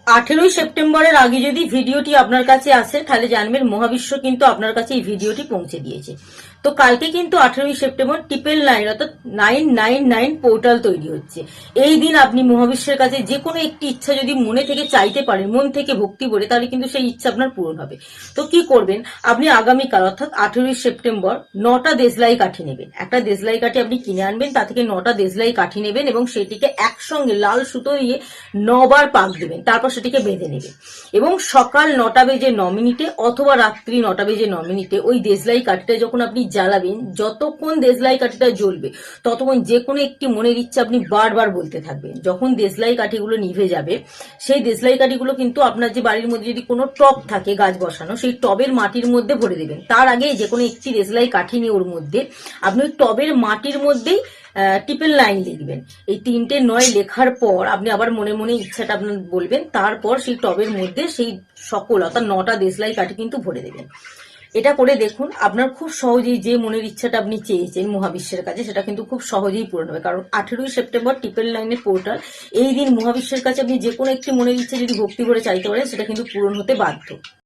18ই সেপ্টেম্বরের আগে যদি ভিডিওটি আপনার কাছে আসে তাহলে জানবেন মহাবিশ্ব কিন্তু আপনার কাছে এই ভিডিওটি পৌঁছে দিয়েছে। তো কালকে কিন্তু 18ই সেপ্টেম্বর 999 অর্থাৎ 999 পোর্টাল তৈরি হচ্ছে। এই দিন আপনি মহাবিশ্বের কাছে যে কোনো একটি ইচ্ছা যদি মনে থেকে চাইতে পারেন, মন থেকে ভক্তি করে, তাহলে কিন্তু সেই ইচ্ছা আপনার পূরণ হবে। তো কি করবেন, আপনি আগামীকাল অর্থাৎ 18ই সেপ্টেম্বর 9টা দেশলাই কাঠি নেবেন। একটা দেশলাই কাঠি আপনি কিনে আনবেন, তা থেকে 9টা দেশলাই কাঠি নেবেন এবং সেটিকে একসঙ্গে লাল সুতো দিয়ে 9বার পাক দেবেন, তারপর সেটিকে বেঁধে নেবেন এবং সকাল 9টা বেজে 9 মিনিটে অথবা রাত্রি 9টা বেজে 9 মিনিটে ওই দেশলাই কাঠিটা যখন আপনি জ্বালাবেন, যতক্ষণ দেশলাই কাঠিটা জ্বলবে ততক্ষণ যে কোনো একটি মনের ইচ্ছা আপনি বারবার বলতে থাকবেন। যখন দেশলাই কাঠিগুলো নিভে যাবে, সেই দেশলাই কাঠিগুলো কিন্তু আপনার যে বাড়ির মধ্যে যদি কোনো টব থাকে গাছ বসানো, সেই টবের মাটির মধ্যে ভরে দেবেন। তার আগে যে কোনো একটি দেশলাই কাঠি নিয়ে ওর মধ্যে আপনি ওই টবের মাটির মধ্যেই 999 লিখবেন। এই 3টে 9 লেখার পর আপনি আবার মনে মনে ইচ্ছাটা আপনার বলবেন, তারপর সেই টবের মধ্যে সেই সকল অর্থাৎ 9টা দেশলাই কাঠি কিন্তু ভরে দেবেন। এটা করে দেখুন, আপনার খুব সহজেই যে মনের ইচ্ছাটা আপনি চেয়েছেন মহাবিশ্বের কাছে সেটা কিন্তু খুব সহজেই পূরণ হবে। কারণ 18ই সেপ্টেম্বর 999 পোর্টাল, এই দিন মহাবিশ্বের কাছে আপনি যে কোনো একটি মনের ইচ্ছা যদি ভক্তি করে চাইতে পারেন সেটা কিন্তু পূরণ হতে বাধ্য।